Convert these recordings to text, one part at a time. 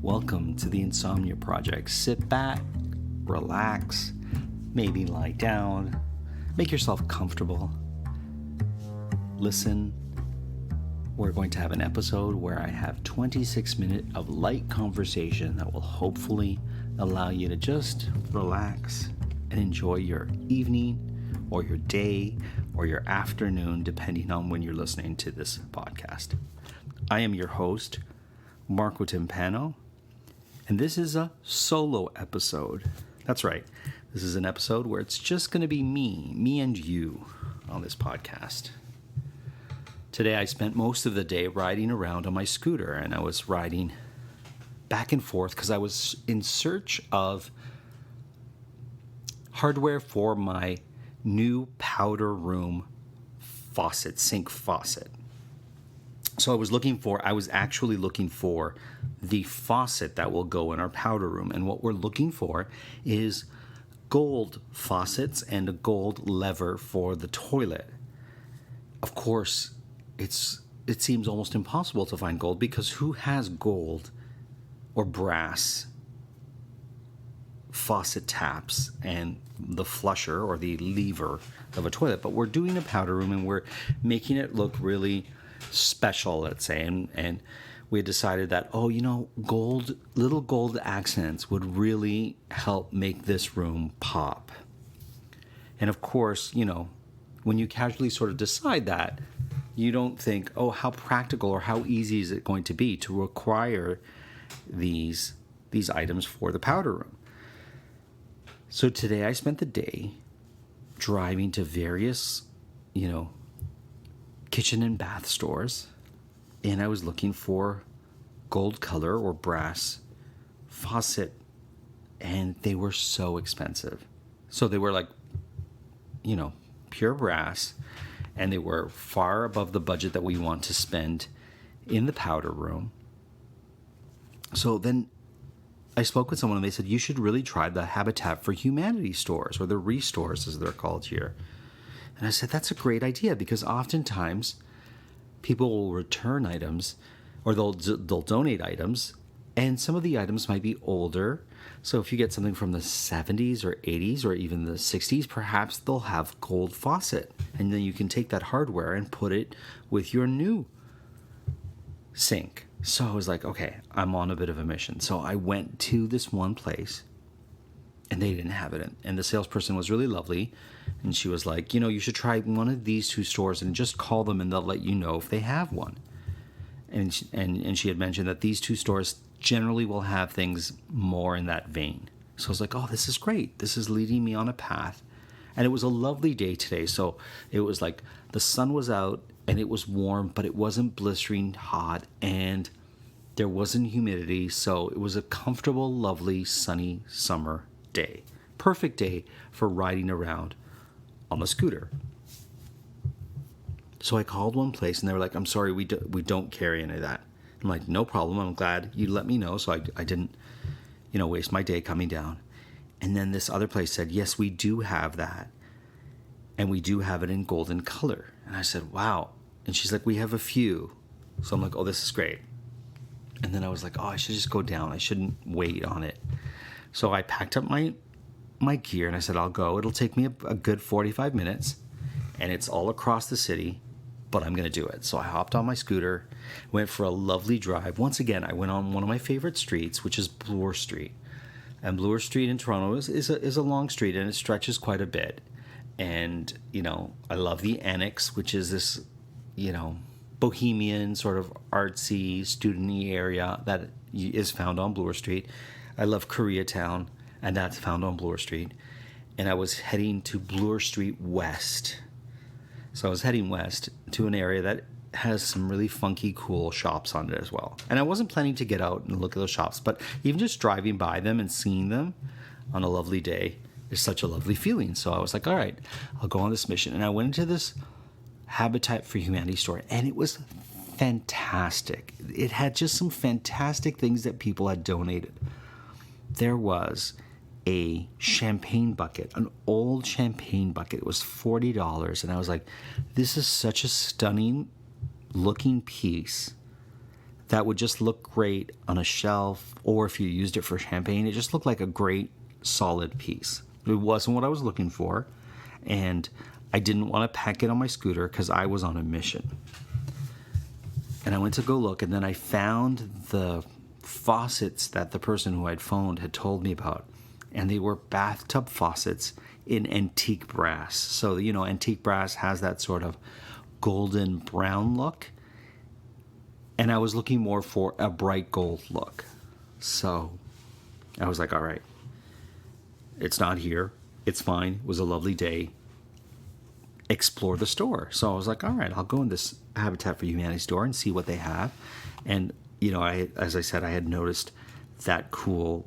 Welcome to the Insomnia Project. Sit back, relax, maybe lie down, make yourself comfortable. Listen. We're going to have an episode where I have 26 minutes of light conversation that will hopefully allow you to just relax and enjoy your evening or your day or your afternoon, depending on when you're listening to this podcast. I am your host, Marco Timpano, and this is a solo episode. That's right. This is an episode where it's just going to be me and you on this podcast. Today I spent most of the day riding around on my scooter, and I was riding back and forth because I was in search of hardware for my new powder room faucet, sink faucet. So I was actually looking for the faucet that will go in our powder room. And what we're looking for is gold faucets and a gold lever for the toilet. Of course, it seems almost impossible to find gold because who has gold or brass faucet taps and the flusher or the lever of a toilet? But we're doing a powder room and we're making it look really special, let's say, and we decided that little gold accents would really help make this room pop. And of course, when you casually sort of decide that, you don't think, how practical or how easy is it going to be to acquire these items for the powder room. So today I spent the day driving to various kitchen and bath stores, and I was looking for gold color or brass faucet, and they were so expensive. So they were like, pure brass, and they were far above the budget that we want to spend in the powder room. So then I spoke with someone, and they said, you should really try the Habitat for Humanity stores, or the ReStores as they're called here. And I said, that's a great idea, because oftentimes people will return items or they'll donate items, and some of the items might be older. So if you get something from the 70s or 80s or even the 60s, perhaps they'll have gold faucet. And then you can take that hardware and put it with your new sink. So I was like, okay, I'm on a bit of a mission. So I went to this one place, and they didn't have it. And the salesperson was really lovely. And she was like, you should try one of these two stores and just call them and they'll let you know if they have one. And she had mentioned that these two stores generally will have things more in that vein. So I was like, this is great. This is leading me on a path. And it was a lovely day today. So it was like the sun was out and it was warm, but it wasn't blistering hot and there wasn't humidity. So it was a comfortable, lovely, sunny summer day. Perfect day for riding around on the scooter. So I called one place and they were like, I'm sorry, we don't carry any of that. I'm like, no problem. I'm glad you let me know. So I didn't, waste my day coming down. And then this other place said, yes, we do have that. And we do have it in golden color. And I said, wow. And she's like, we have a few. So I'm like, this is great. And then I was like, I should just go down. I shouldn't wait on it. So I packed up my gear and I said, I'll go. It'll take me a good 45 minutes and it's all across the city, but I'm going to do it. So I hopped on my scooter, went for a lovely drive. Once again, I went on one of my favorite streets, which is Bloor Street. And Bloor Street in Toronto is a long street and it stretches quite a bit. And, I love the Annex, which is this, bohemian sort of artsy, student-y area that is found on Bloor Street. I love Koreatown, and that's found on Bloor Street. And I was heading to Bloor Street West. So I was heading west to an area that has some really funky, cool shops on it as well. And I wasn't planning to get out and look at those shops, but even just driving by them and seeing them on a lovely day is such a lovely feeling. So I was like, all right, I'll go on this mission. And I went into this Habitat for Humanity store, and it was fantastic. It had just some fantastic things that people had donated. There was a champagne bucket, an old champagne bucket. It was $40. And I was like, this is such a stunning looking piece that would just look great on a shelf, or if you used it for champagne, it just looked like a great solid piece. It wasn't what I was looking for, and I didn't want to pack it on my scooter because I was on a mission. And I went to go look, and then I found the faucets that the person who I'd phoned had told me about, and they were bathtub faucets in antique brass. So, antique brass has that sort of golden brown look, and I was looking more for a bright gold look. So I was like, all right, it's not here. It's fine. It was a lovely day. Explore the store. So I was like, all right, I'll go in this Habitat for Humanity store and see what they have. And, as I said, I had noticed that cool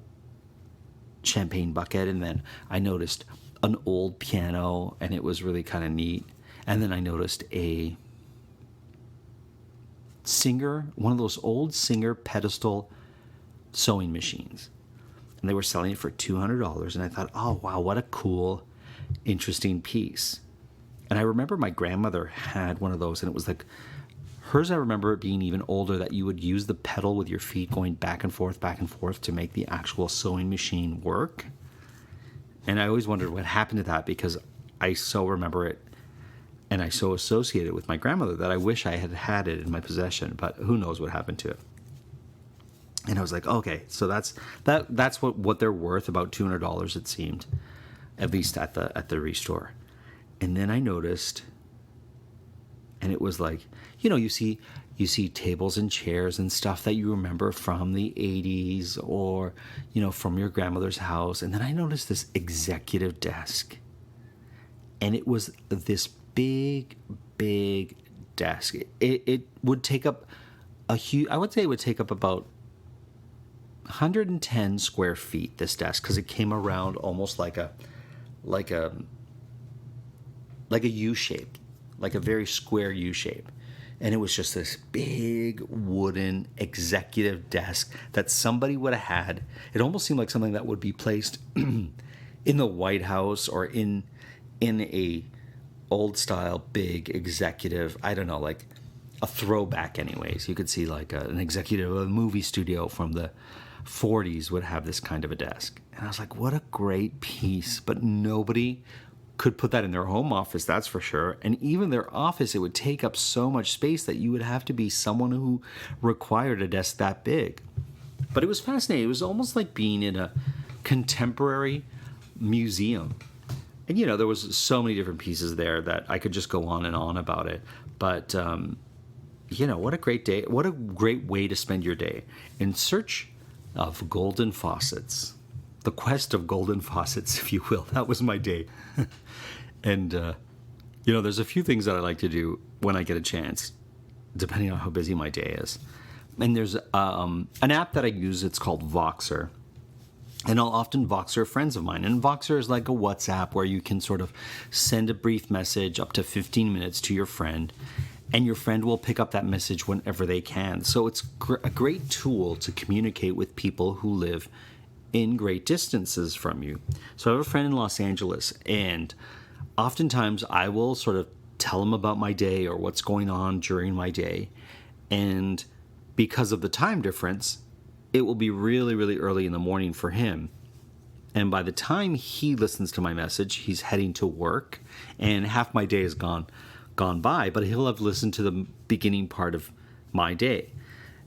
champagne bucket, and then I noticed an old piano, and it was really kind of neat. And then I noticed a one of those old Singer pedestal sewing machines, and they were selling it for $200. And I thought, oh wow, what a cool, interesting piece. And I remember my grandmother had one of those, and it was like hers. I remember it being even older, that you would use the pedal with your feet going back and forth to make the actual sewing machine work. And I always wondered what happened to that, because I so remember it and I so associate it with my grandmother that I wish I had had it in my possession, but who knows what happened to it. And I was like, okay, so that's what they're worth, about $200 it seemed, at least at the restore. And then I noticed, and it was like, you see tables and chairs and stuff that you remember from the 80s, or from your grandmother's house. And then I noticed this executive desk, and it was this big desk. It would take up I would say it would take up about 110 square feet, this desk, because it came around almost like a U shape, like a very square U shape. And it was just this big wooden executive desk that somebody would have had. It almost seemed like something that would be placed in the White House, or in a old style big executive, I don't know, like a throwback anyways. You could see like an executive of a movie studio from the 40s would have this kind of a desk. And I was like, what a great piece. But nobody could put that in their home office, that's for sure. And even their office, it would take up so much space that you would have to be someone who required a desk that big. But it was fascinating. It was almost like being in a contemporary museum. And, there was so many different pieces there that I could just go on and on about it. But, what a great day. What a great way to spend your day. In search of golden faucets. The quest of golden faucets, if you will. That was my day. And, there's a few things that I like to do when I get a chance, depending on how busy my day is. And there's an app that I use. It's called Voxer. And I'll often Voxer friends of mine. And Voxer is like a WhatsApp where you can sort of send a brief message up to 15 minutes to your friend, and your friend will pick up that message whenever they can. So it's a great tool to communicate with people who live in great distances from you. So I have a friend in Los Angeles, and oftentimes I will sort of tell him about my day or what's going on during my day. And because of the time difference, it will be really, really early in the morning for him. And by the time he listens to my message, he's heading to work, and half my day is gone by, but he'll have listened to the beginning part of my day,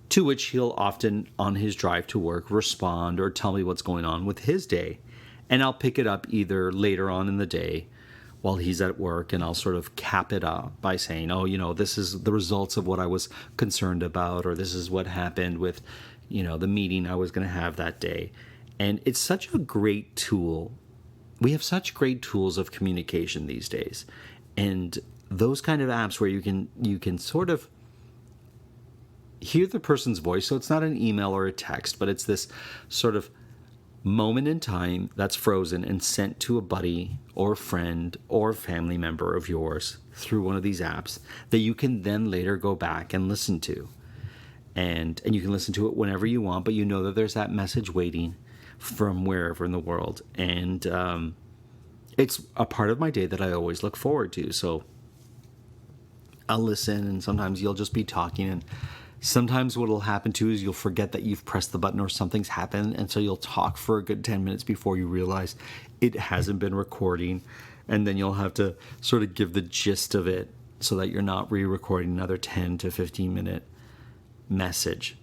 to which he'll often, on his drive to work, respond or tell me what's going on with his day. And I'll pick it up either later on in the day while he's at work, and I'll sort of cap it up by saying, this is the results of what I was concerned about, or this is what happened with the meeting I was going to have that day. And it's such a great tool. We have such great tools of communication these days. And those kind of apps where you can sort of hear the person's voice. So it's not an email or a text, but it's this sort of moment in time that's frozen and sent to a buddy or a friend or family member of yours through one of these apps that you can then later go back and listen to. And you can listen to it whenever you want, but you know that there's that message waiting from wherever in the world. And it's a part of my day that I always look forward to. So I'll listen, and sometimes you'll just be talking, and Sometimes what will happen too is you'll forget that you've pressed the button or something's happened, and so you'll talk for a good 10 minutes before you realize it hasn't been recording, and then you'll have to sort of give the gist of it so that you're not re-recording another 10 to 15 minute message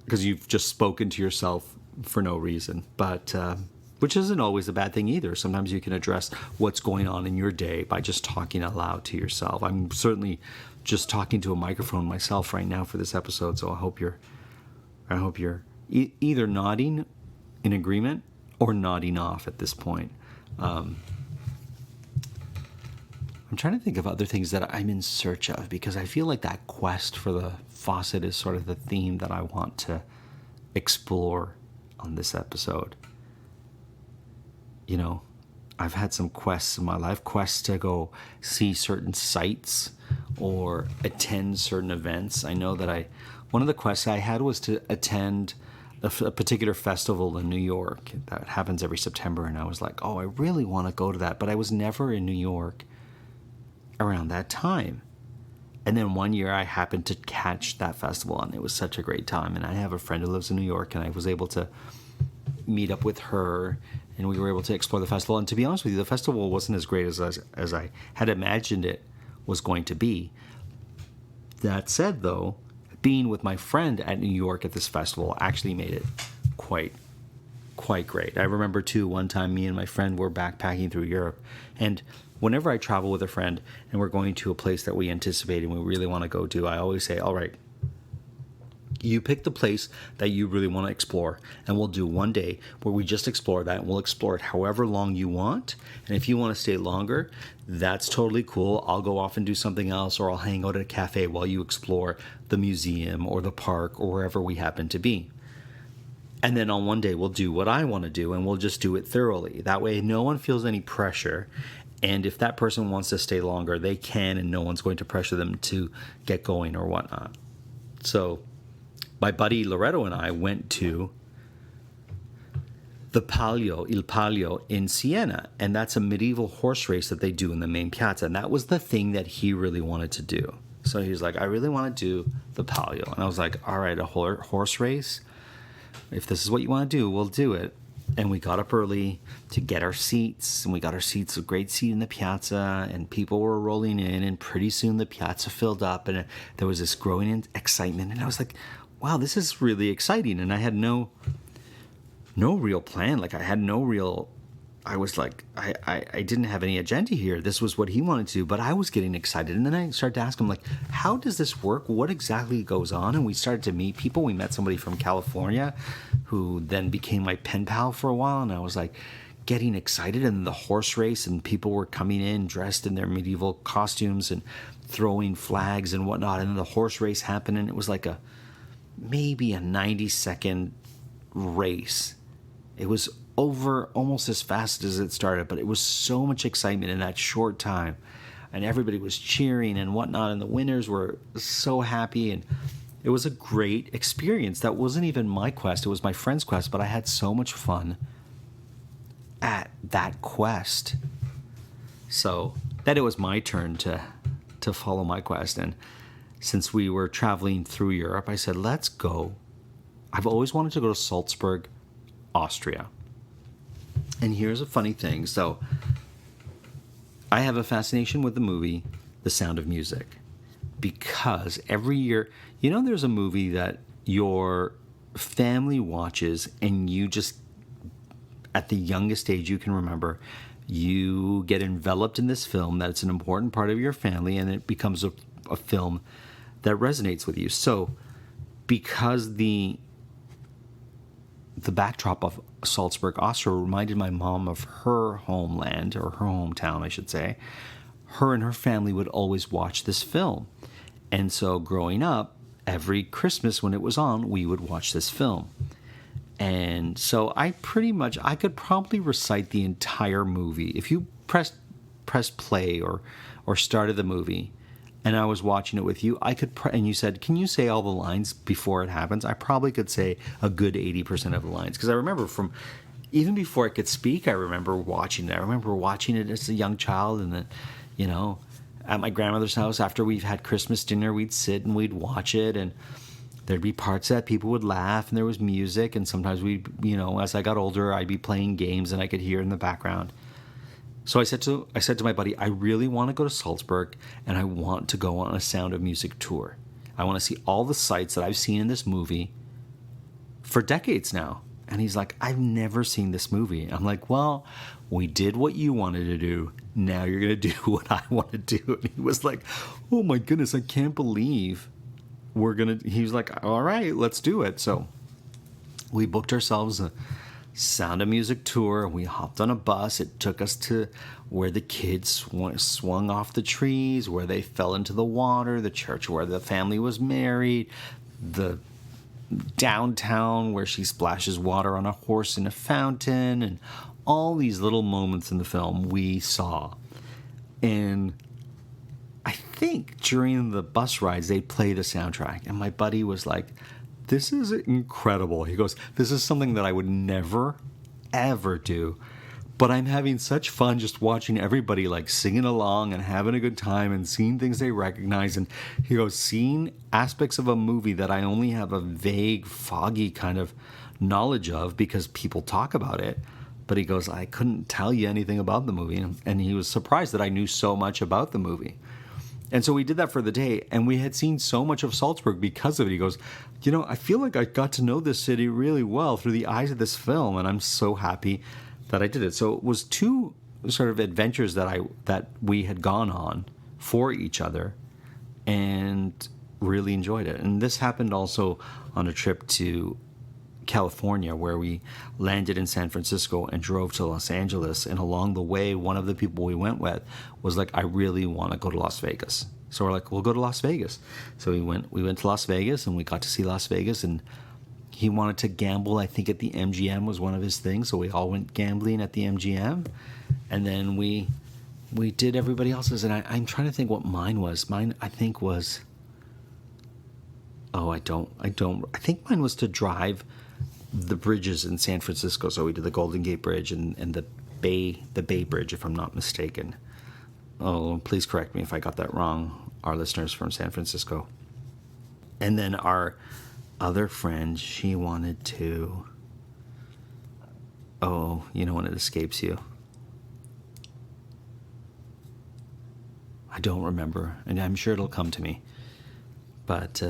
because you've just spoken to yourself for no reason. But which isn't always a bad thing either. Sometimes you can address what's going on in your day by just talking aloud to yourself. I'm certainly just talking to a microphone myself right now for this episode, so I hope you're either nodding in agreement or nodding off at this point. I'm trying to think of other things that I'm in search of, because I feel like that quest for the faucet is sort of the theme that I want to explore on this episode. You know, I've had some quests in my life, quests to go see certain sites or attend certain events. I know that one of the quests I had was to attend a particular festival in New York that happens every September, and I was like, oh, I really want to go to that, but I was never in New York around that time. And then one year I happened to catch that festival, and it was such a great time. And I have a friend who lives in New York, and I was able to meet up with her, and we were able to explore the festival. And to be honest with you, the festival wasn't as great as I had imagined it was going to be. That said, though, being with my friend at New York at this festival actually made it quite great. I remember, too, one time me and my friend were backpacking through Europe, and whenever I travel with a friend and we're going to a place that we anticipate and we really want to go to, I always say, all right, you pick the place that you really want to explore, and we'll do one day where we just explore that, and we'll explore it however long you want. And if you want to stay longer, that's totally cool. I'll go off and do something else, or I'll hang out at a cafe while you explore the museum or the park or wherever we happen to be. And then on one day, we'll do what I want to do, and we'll just do it thoroughly. That way, no one feels any pressure. And if that person wants to stay longer, they can, and no one's going to pressure them to get going or whatnot. So my buddy Loretto and I went to the Il Palio in Siena, and that's a medieval horse race that they do in the main piazza, and that was the thing that he really wanted to do. So he was like, I really want to do the Palio. And I was like, all right, a horse race? If this is what you want to do, we'll do it. And we got up early to get our seats, and we got our seats, a great seat in the piazza, and people were rolling in, and pretty soon the piazza filled up, and there was this growing excitement, and I was like, wow, this is really exciting. And I had no real plan. Like, I was like, I didn't have any agenda here. This was what he wanted to do, but I was getting excited. And then I started to ask him, like, how does this work? What exactly goes on? And we started to meet people. We met somebody from California who then became my pen pal for a while. And I was like getting excited. And the horse race, and people were coming in dressed in their medieval costumes and throwing flags and whatnot. And then the horse race happened, and it was like maybe a 90-second race. It was over almost as fast as it started, but it was so much excitement in that short time, and everybody was cheering and whatnot, and the winners were so happy, and it was a great experience. That wasn't even my quest, it was my friend's quest, but I had so much fun at that quest. So then it was my turn to follow my quest, and since we were traveling through Europe, I said, let's go. I've always wanted to go to Salzburg, Austria. And here's a funny thing. So I have a fascination with the movie The Sound of Music, because every year, there's a movie that your family watches, and you just, at the youngest age you can remember, you get enveloped in this film that it's an important part of your family, and it becomes a film that resonates with you. So because the backdrop of Salzburg, Austria reminded my mom of her homeland, or her hometown, I should say, her and her family would always watch this film. And so growing up, every Christmas when it was on, we would watch this film. And so I could probably recite the entire movie. If you pressed play or started the movie, and I was watching it with you, and you said, can you say all the lines before it happens? I probably could say a good 80% of the lines. Because I remember from, even before I could speak, I remember watching it. I remember watching it as a young child, and then, at my grandmother's house, after we've had Christmas dinner, we'd sit and we'd watch it. And there'd be parts that people would laugh and there was music, and sometimes as I got older, I'd be playing games and I could hear in the background. So I said to my buddy, I really want to go to Salzburg and I want to go on a Sound of Music tour. I want to see all the sights that I've seen in this movie for decades now. And he's like, I've never seen this movie. I'm like, well, we did what you wanted to do. Now you're going to do what I want to do. And he was like, oh my goodness, I can't believe he was like, all right, let's do it. So we booked ourselves a Sound of Music tour. We hopped on a bus. It took us to where the kids swung off the trees, where they fell into the water, the church where the family was married, the downtown where she splashes water on a horse in a fountain, and all these little moments in the film we saw. And I think during the bus rides, they play the soundtrack. And my buddy was like, this is incredible. He goes, this is something that I would never, ever do. But I'm having such fun just watching everybody like singing along and having a good time and seeing things they recognize. And he goes, seeing aspects of a movie that I only have a vague, foggy kind of knowledge of because people talk about it. But he goes, I couldn't tell you anything about the movie. And he was surprised that I knew so much about the movie. And so we did that for the day, and we had seen so much of Salzburg because of it. He goes, I feel like I got to know this city really well through the eyes of this film, and I'm so happy that I did it. So it was two sort of adventures that we had gone on for each other and really enjoyed it. And this happened also on a trip to California, where we landed in San Francisco and drove to Los Angeles. And along the way, one of the people we went with was like, I really want to go to Las Vegas. So we're like, we'll go to Las Vegas. So we went to Las Vegas, and we got to see Las Vegas, and he wanted to gamble. I think at the MGM was one of his things. So we all went gambling at the MGM, and then we did everybody else's. And I'm trying to think what mine was. Mine, I think, was, I think mine was to drive the bridges in San Francisco. So we did the Golden Gate Bridge and the Bay Bridge, if I'm not mistaken. Oh, please correct me if I got that wrong, our listeners from San Francisco. And then our other friend, she wanted to, when it escapes you. I don't remember, and I'm sure it'll come to me. But,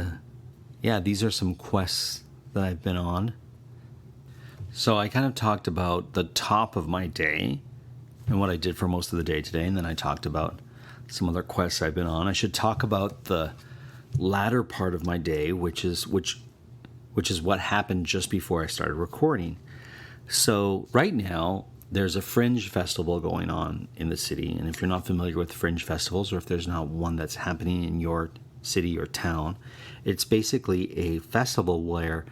these are some quests that I've been on. So I kind of talked about the top of my day and what I did for most of the day today, and then I talked about some other quests I've been on. I should talk about the latter part of my day, which is what happened just before I started recording. So right now, there's a Fringe festival going on in the city, and if you're not familiar with Fringe festivals, or if there's not one that's happening in your city or town, it's basically a festival where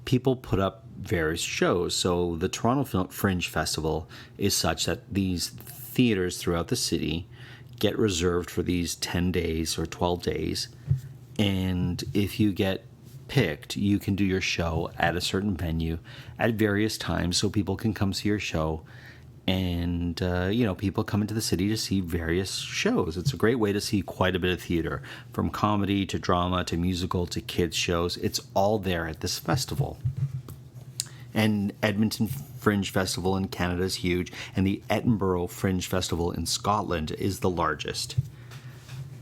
people put up various shows. So the Toronto Fringe Festival is such that these theaters throughout the city get reserved for these 10 days or 12 days. And if you get picked, you can do your show at a certain venue at various times so people can come see your show. And, people come into the city to see various shows. It's a great way to see quite a bit of theater, from comedy to drama to musical to kids shows. It's all there at this festival. And Edmonton Fringe Festival in Canada is huge, and the Edinburgh Fringe Festival in Scotland is the largest.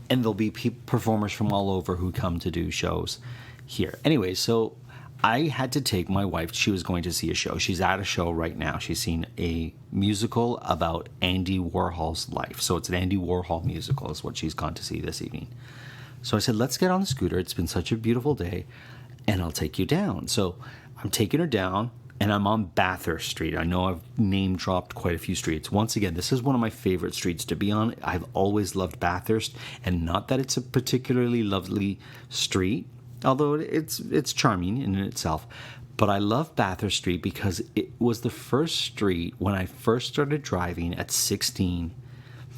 And there'll be performers from all over who come to do shows here. Anyway, so I had to take my wife. She was going to see a show. She's at a show right now. She's seen a musical about Andy Warhol's life. So it's an Andy Warhol musical is what she's gone to see this evening. So I said, let's get on the scooter. It's been such a beautiful day, and I'll take you down. So I'm taking her down, and I'm on Bathurst Street. I know I've name dropped quite a few streets. Once again, this is one of my favorite streets to be on. I've always loved Bathurst, and not that it's a particularly lovely street, although it's charming in itself. But I love Bathurst Street because it was the first street when I first started driving at 16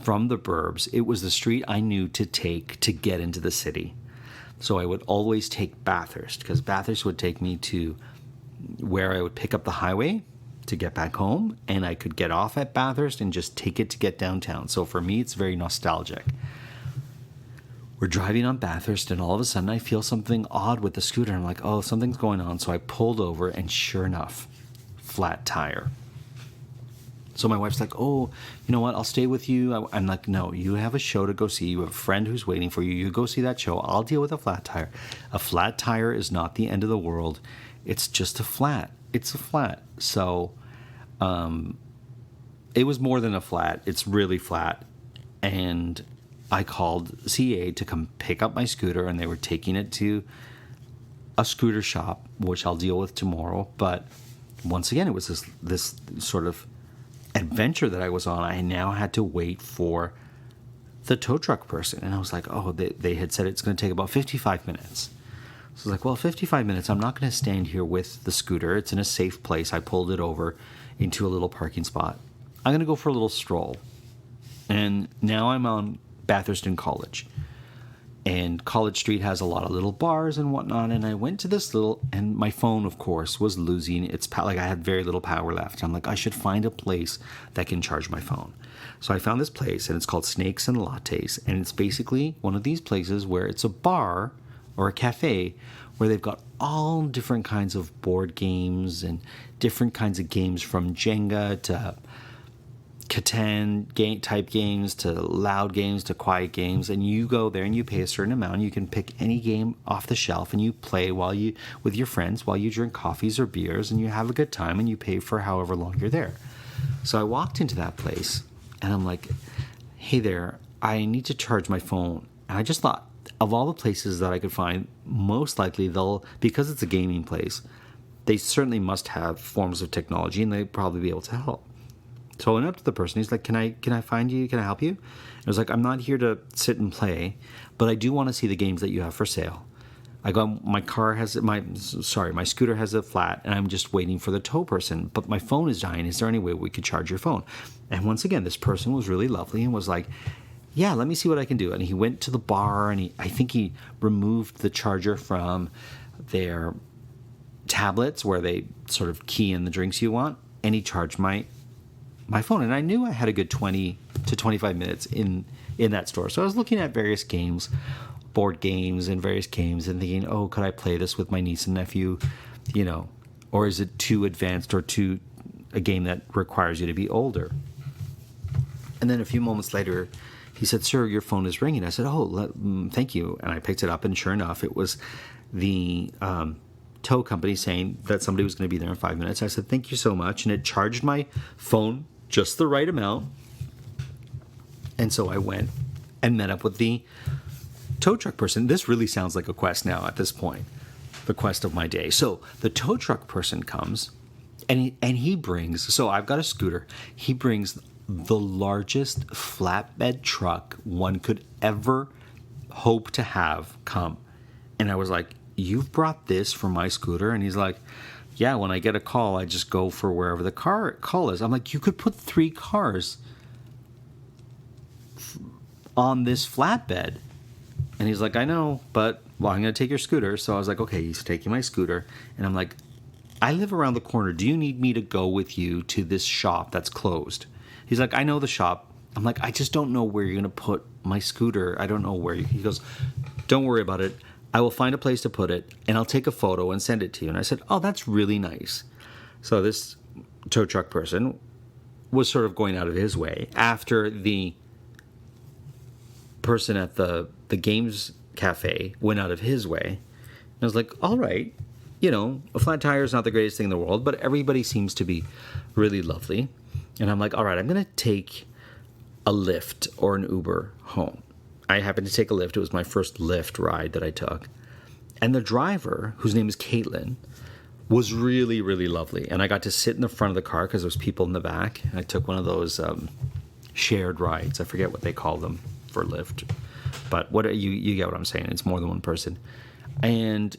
from the burbs. It was the street I knew to take to get into the city. So I would always take Bathurst, because Bathurst would take me to where I would pick up the highway to get back home, and I could get off at Bathurst and just take it to get downtown. So for me, it's very nostalgic. we're driving on Bathurst, and all of a sudden I feel something odd with the scooter. I'm like, oh, something's going on. So I pulled over, and sure enough, flat tire. So my wife's like, oh, you know what? I'll stay with you. I'm like, no, you have a show to go see. You have a friend who's waiting for you. You go see that show. I'll deal with a flat tire. A flat tire is not the end of the world. It's just a flat. It's a flat. So it was more than a flat. It's really flat. And I called CA to come pick up my scooter, and they were taking it to a scooter shop, which I'll deal with tomorrow. But once again, it was this sort of adventure that I was on. I now had to wait for the tow truck person, and I was like, oh, they had said it's going to take about 55 minutes. So I was like, well, 55 minutes, I'm not going to stand here with the scooter. It's in a safe place. I pulled it over into a little parking spot. I'm going to go for a little stroll. And now I'm on Bathurst College, and College Street has a lot of little bars and whatnot. And I went to this and my phone, of course, was losing its power. Like, I had very little power left. I'm like, I should find a place that can charge my phone. So I found this place, and it's called Snakes and Lattes. And it's basically one of these places where it's a bar or a cafe where they've got all different kinds of board games and different kinds of games, from Jenga to Catan type games to loud games to quiet games. And you go there and you pay a certain amount, and you can pick any game off the shelf, and you play with your friends while you drink coffees or beers, and you have a good time, and you pay for however long you're there. So I walked into that place, and I'm like, hey there, I need to charge my phone. And I just thought, of all the places that I could find, most likely because it's a gaming place, they certainly must have forms of technology, and they'd probably be able to help. So I went up to the person. He's like, can I find you? Can I help you? I was like, I'm not here to sit and play, but I do want to see the games that you have for sale. My scooter has a flat, and I'm just waiting for the tow person, but my phone is dying. Is there any way we could charge your phone? And once again, this person was really lovely and was like, yeah, let me see what I can do. And he went to the bar, and I think he removed the charger from their tablets where they sort of key in the drinks you want, and he charged my phone. And I knew I had a good 20 to 25 minutes in that store. So I was looking at various games, board games and various games, and thinking, oh, could I play this with my niece and nephew? Or is it too advanced, or a game that requires you to be older? And then a few moments later, he said, sir, your phone is ringing. I said, oh, thank you. And I picked it up, and sure enough, it was the tow company saying that somebody was going to be there in 5 minutes. I said, thank you so much. And it charged my phone just the right amount. And so I went and met up with the tow truck person. This really sounds like a quest now at this point, the quest of my day. So the tow truck person comes, and he brings, so I've got a scooter. He brings the largest flatbed truck one could ever hope to have come. And I was like, you've brought this for my scooter? And he's like, yeah, when I get a call, I just go for wherever the call is. I'm like, you could put 3 cars on this flatbed. And he's like, I know, but I'm going to take your scooter. So I was like, okay, he's taking my scooter. And I'm like, I live around the corner. Do you need me to go with you to this shop that's closed? He's like, I know the shop. I'm like, I just don't know where you're going to put my scooter. I don't know where. He goes, don't worry about it. I will find a place to put it, and I'll take a photo and send it to you. And I said, oh, that's really nice. So this tow truck person was sort of going out of his way after the person at the games cafe went out of his way. And I was like, all right, a flat tire is not the greatest thing in the world, but everybody seems to be really lovely. And I'm like, all right, I'm going to take a Lyft or an Uber home. I happened to take a Lyft. It was my first Lyft ride that I took. And the driver, whose name is Caitlin, was really, really lovely. And I got to sit in the front of the car because there was people in the back. And I took one of those shared rides. I forget what they call them for Lyft. But you get what I'm saying. It's more than one person. And,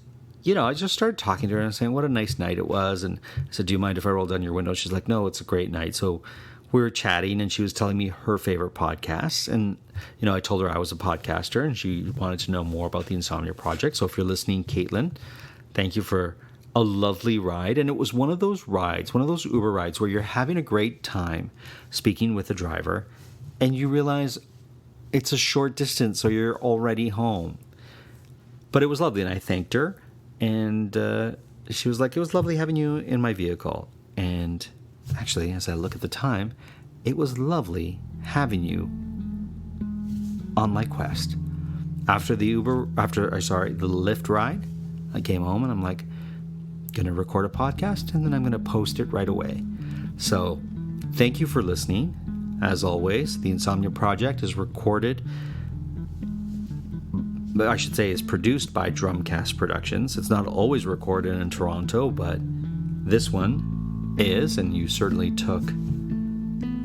I just started talking to her and saying what a nice night it was. And I said, do you mind if I roll down your window? She's like, no, it's a great night. So we were chatting, and she was telling me her favorite podcasts. And, I told her I was a podcaster, and she wanted to know more about the Insomnia Project. So if you're listening, Caitlin, thank you for a lovely ride. And it was one of those Uber rides where you're having a great time speaking with the driver, and you realize it's a short distance, so you're already home. But it was lovely, and I thanked her, and she was like, it was lovely having you in my vehicle. And actually, as I look at the time, it was lovely having you on my quest. After the Lyft ride, I came home and I'm like, gonna record a podcast, and then I'm gonna post it right away. So thank you for listening. As always, the Insomnia Project is recorded, I should say is produced by Drumcast Productions. It's not always recorded in Toronto, but this one is, and you certainly took a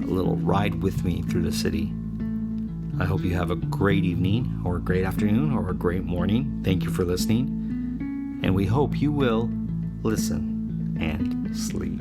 little ride with me through the city. I hope you have a great evening, or a great afternoon, or a great morning. Thank you for listening, and we hope you will listen and sleep.